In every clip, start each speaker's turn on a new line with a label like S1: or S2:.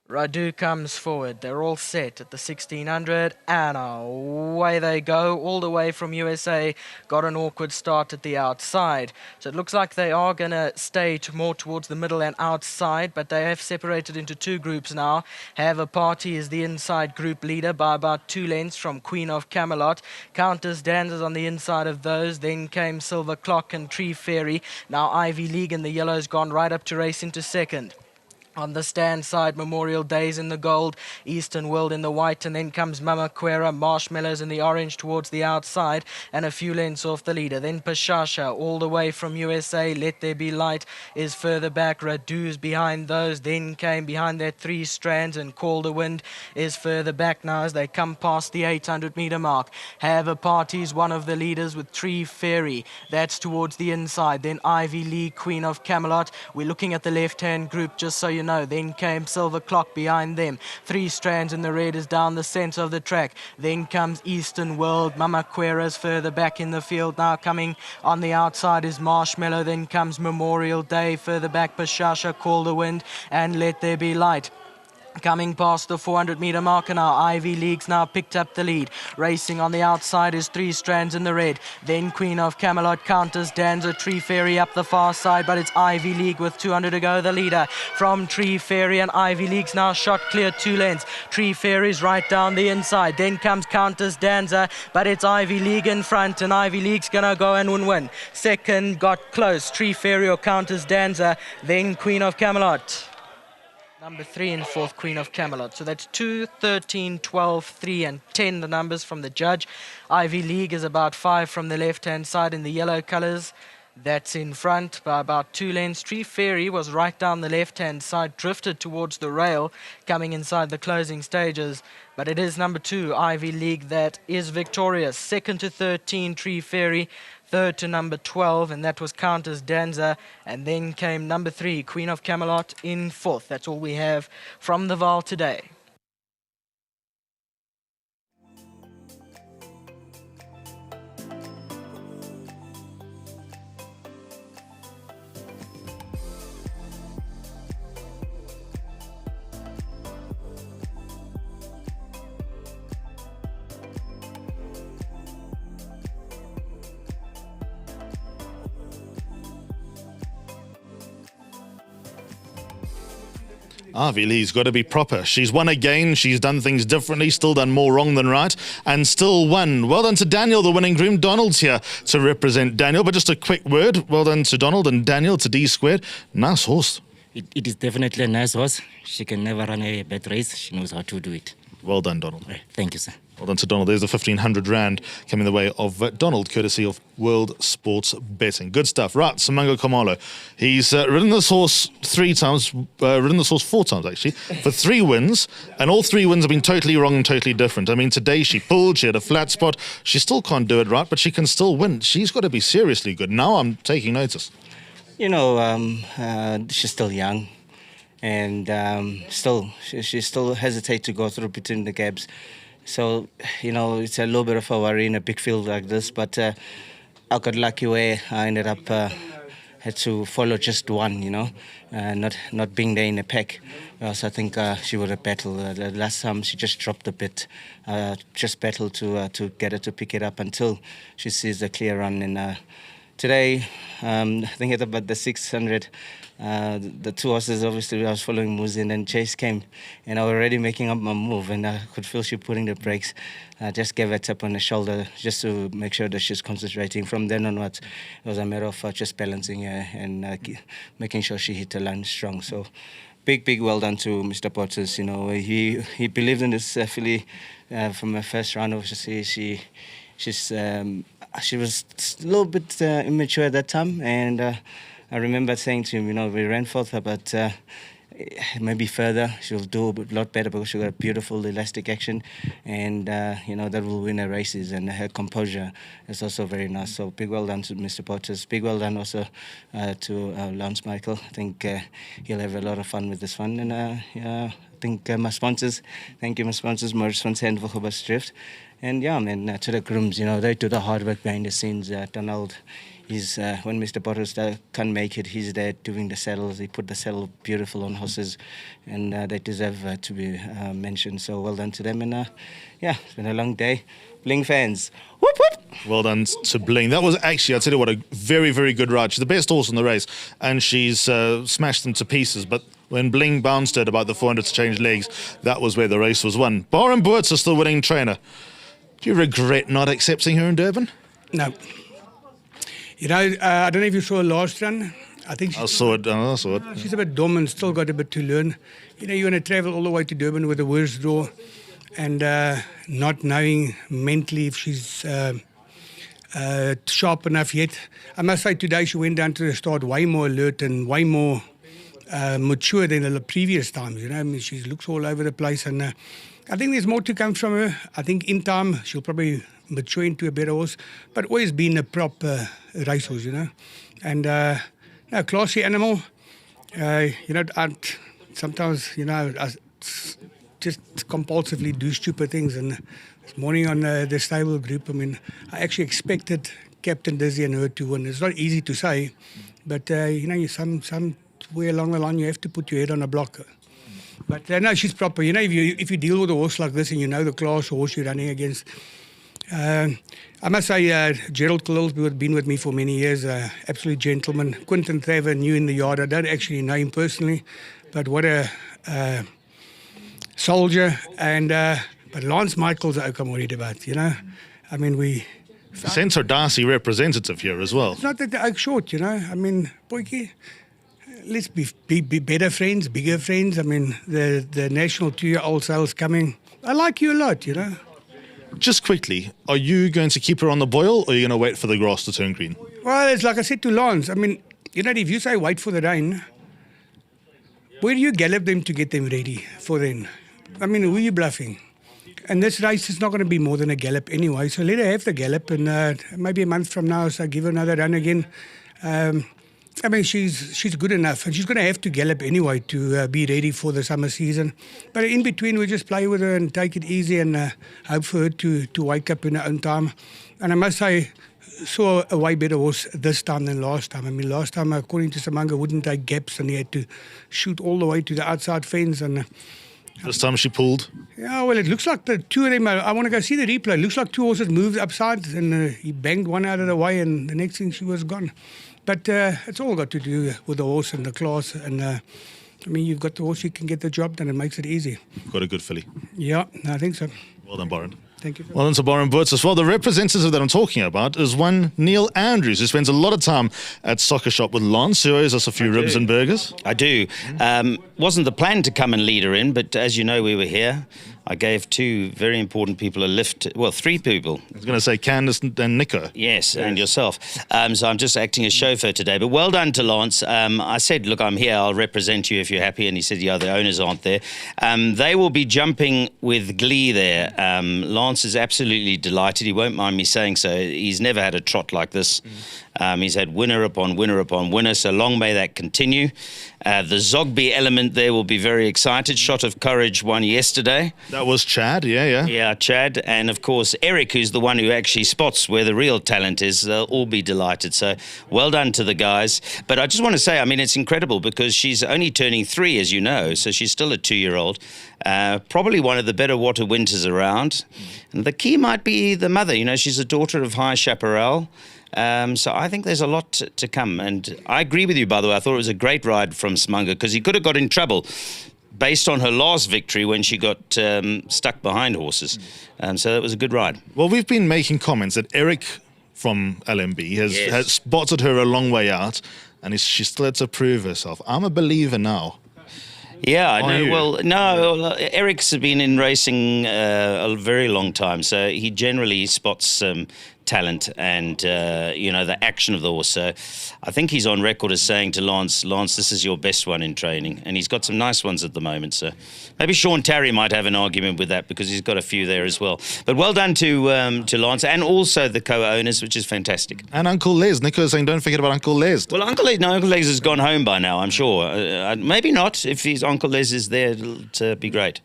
S1: Radu comes forward. They're all set at the 1600 and away they go all the way from USA. Got an awkward start at the outside. So it looks like they are going to stay more towards the middle and outside, but they have separated into two groups now. Have a Party is the inside group leader by about 2 lengths from Queen of Camelot. Countess Danzas on the inside of those. Then came Silver Clock and Tree Fairy. Now Ivy League in the yellow's gone right up to race into second. On the stand side, Memorial Days in the gold, Eastern World in the white, and then comes Mama Quera, Marshmallows in the orange towards the outside, and a few lengths off the leader. Then Pashasha, all the way from USA, Let There Be Light is further back, Radu's behind those, then came behind that 3 strands, and Call the Wind is further back now as they come past the 800-meter mark. Have a Party's one of the leaders with Tree Fairy, that's towards the inside. Then Ivy League, Queen of Camelot. We're looking at the left-hand group, just so you know. Then came Silver Clock behind them. 3 strands in the red is down the centre of the track. Then comes Eastern World. Mama Quera's further back in the field now. Coming on the outside is Marshmallow. Then comes Memorial Day. Further back, Pashasha, Call the Wind, and Let There Be Light. Coming past the 400-meter marker now, Ivy League's now picked up the lead. Racing on the outside is 3 strands in the red. Then Queen of Camelot, Countess Danza, Tree Fairy up the far side, but it's Ivy League with 200 to go, the leader. From Tree Fairy, and Ivy League's now shot clear 2 lengths. Tree Fairy's right down the inside. Then comes Countess Danza, but it's Ivy League in front, and Ivy League's going to go and win. Second got close, Tree Fairy or Countess Danza, then Queen of Camelot. Number 3 and 4th, Queen of Camelot. So that's 2, 13, 12, 3 and 10, the numbers from the judge. Ivy League is about 5 from the left-hand side in the yellow colours. That's in front by about 2 lengths. Tree Fairy was right down the left-hand side, drifted towards the rail, coming inside the closing stages. But it is number 2, Ivy League, that is victorious. 2nd to 13, Tree Fairy. 3rd to number 12, and that was Countess Danza. And then came number 3, Queen of Camelot, in 4th. That's all we have from the VAAL today.
S2: Ivy Lee's got to be proper. She's won again. She's done things differently, still done more wrong than right, and still won. Well done to Daniel, the winning groom. Donald's here to represent Daniel. But just a quick word. Well done to Donald and Daniel, to D Squared. Nice horse.
S3: It is definitely a nice horse. She can never run a bad race. She knows how to do it.
S2: Well done, Donald.
S3: Thank you, sir.
S2: Well done to Donald. There's the 1,500 rand coming the way of Donald, courtesy of World Sports Betting. Good stuff. Right, Simango Khumalo. He's ridden this horse 3 times, ridden this horse 4 times, actually, for 3 wins, and all 3 wins have been totally wrong and totally different. I mean, today she pulled, she had a flat spot. She still can't do it right, but she can still win. She's got to be seriously good. Now I'm taking notice.
S3: You know, she's still young, and she still hesitates to go through between the gaps. So, you know, it's a little bit of a worry in a big field like this, but I got lucky where I ended up had to follow just one, you know, not being there in a pack. So I think she would have battled. The last time she just dropped a bit, just battled to get her to pick it up until she sees the clear run. And today, I think at about the 600, the 2 horses, obviously I was following Muzin, and Chase came, and I was already making up my move, and I could feel she putting the brakes. I just gave her a tap on the shoulder just to make sure that she's concentrating. From then onwards, it was a matter of just balancing her and making sure she hit the line strong. So big well done to Mr. Potters. You know, he believed in this filly from her first round. Obviously, she was a little bit immature at that time, and I remember saying to him, you know, we ran forth, but maybe further she'll do a lot better because she got a beautiful elastic action, and you know, that will win her races, and her composure is also very nice. So big well done to Mr. Potters. Big well done also to Lance Michael. I think he'll have a lot of fun with this one, and yeah, I think my sponsors, thank you my sponsors, Morris van Sandville, Drift. And yeah, man, to the grooms, you know, they do the hard work behind the scenes. Donald, he's when Mr. Bottles can't make it, he's there doing the saddles. He put the saddle beautiful on horses, and they deserve to be mentioned. So well done to them. And yeah, it's been a long day. Bling fans, whoop whoop.
S2: Well done to Bling. That was actually, I'll tell you what, a very, very good ride. She's the best horse in the race, and she's smashed them to pieces. But when Bling bounced at about the 400 to change legs, that was where the race was won. Byron Boertz is still winning trainer. Do you regret not accepting her in Durban?
S4: No. You know, I don't know if you saw her last run. I think
S2: I saw it.
S4: she's a bit dumb and still got a bit to learn. You know, you're going to travel all the way to Durban with a worse draw, and not knowing mentally if she's sharp enough yet. I must say today she went down to the start way more alert and way more mature than the previous times. You know, I mean, she looks all over the place, and I think there's more to come from her. I think in time she'll probably mature into a better horse, but always been a proper racehorse, you know. And no, classy animal. You know, sometimes, you know, I just compulsively do stupid things. And this morning on the stable group, I mean, I actually expected Captain Dizzy and her to win. It's not easy to say, but you know, somewhere along the line you have to put your head on a block. But no, she's proper. You know, if you deal with a horse like this and you know the class horse you're running against. I must say, Gerald Khalil's been with me for many years, absolute gentleman. Quinton Trevor knew in the yard. I don't actually know him personally, but what a soldier. And but Lance Michael's ook I'm worried about, you know. I mean,
S2: Sensor Darcy representative here as well.
S4: It's not that they're ook short, you know. I mean, boykie, let's be better friends, bigger friends. I mean, the national 2-year-old sale's coming. I like you a lot, you know.
S2: Just quickly, are you going to keep her on the boil, or are you going to wait for the grass to turn green?
S4: Well, it's like I said to Lance. I mean, you know, if you say wait for the rain, where do you gallop them to get them ready for then? I mean, who are you bluffing? And this race is not going to be more than a gallop anyway, so let her have the gallop, and maybe a month from now, so give her another run again. I mean, she's good enough, and she's going to have to gallop anyway to be ready for the summer season. But in between, we just play with her and take it easy, and hope for her to wake up in her own time. And I must say, saw a way better horse this time than last time. I mean, last time, according to Samanga, wouldn't take gaps, and he had to shoot all the way to the outside fence. And
S2: this time she pulled.
S4: yeah, well, it looks like the two of them. I want to go see the replay. It looks like two horses moved upside, and he banged one out of the way, and the next thing she was gone. But it's all got to do with the horse and the class. And I mean, you've got the horse, you can get the job done. It makes it easy.
S2: Got a good filly.
S4: Yeah, I think so.
S2: Well done, Byron.
S4: Thank you.
S2: Well done to Byron Boertz as well. The representative that I'm talking about is one Neil Andrews, who spends a lot of time at Soccer Shop with Lance, who owes us a few ribs and burgers.
S5: I do. Wasn't the plan to come and lead her in, but as you know, we were here. I gave two very important people a lift. Well, three people.
S2: I was going to say Candice and Nico.
S5: Yes, and yourself. So I'm just acting as chauffeur today. But well done to Lance. I said, look, I'm here. I'll represent you if you're happy. And he said, yeah, the owners aren't there. They will be jumping with glee there. Lance is absolutely delighted. He won't mind me saying so. He's never had a trot like this. He's had winner upon winner upon winner, so long may that continue. The Zogby element there will be very excited. Shot of Courage won yesterday.
S2: That was Chad, yeah.
S5: Yeah, Chad. And, of course, Eric, who's the one who actually spots where the real talent is. They'll all be delighted. So well done to the guys. But I just want to say, I mean, it's incredible because she's only turning 3, as you know, so she's still a 2-year-old. Probably one of the better water winters around. And the key might be the mother. You know, she's a daughter of High Chaparral. So I think there's a lot to come. And I agree with you, by the way. I thought it was a great ride from Smanga because he could have got in trouble based on her last victory when she got stuck behind horses. So that was a good ride.
S2: Well, we've been making comments that Eric from LMB has spotted her a long way out, and she still had to prove herself. I'm a believer now.
S5: Yeah, I know. Well, no, Eric's been in racing a very long time, so he generally spots talent and, the action of the horse. So I think he's on record as saying to Lance, this is your best one in training. And he's got some nice ones at the moment. So maybe Sean Tarry might have an argument with that because he's got a few there as well. But well done to Lance and also the co-owners, which is fantastic.
S2: And Uncle Les. Nico's saying don't forget about Uncle Les.
S5: Well, Uncle Les has gone home by now, I'm sure. Maybe not. If his Uncle Les is there, it'll be great.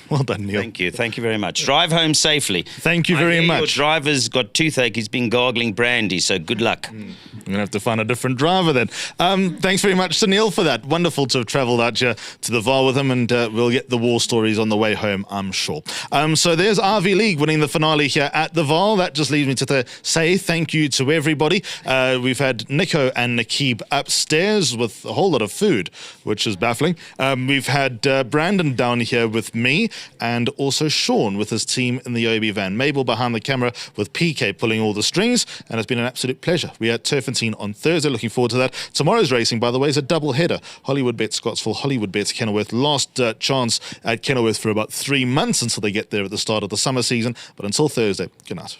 S2: Well done, Neil.
S5: Thank you very much. Drive home safely.
S2: Thank you very much.
S5: Your driver's got toothache like he's been gargling brandy. So good luck.
S2: I'm going to have to find a different driver then. Thanks very much to Neil for that. Wonderful to have travelled out here to the VAAL with him, and we'll get the war stories on the way home, I'm sure. So there's RV League winning the finale here at the VAAL. That just leaves me to say thank you to everybody. We've had Nico and Nakib upstairs with a whole lot of food, which is baffling. We've had Brandon down here with me, and also Sean with his team in the OB van. Mabel behind the camera with PK pulling all the strings, and it's been an absolute pleasure. We had Turfentine on Thursday, looking forward to that. Tomorrow's racing, by the way, is a double header. Hollywood Bet Scottsville, Hollywood Bet Kenilworth. Last chance at Kenilworth for about 3 months until they get there at the start of the summer season. But until Thursday, good night.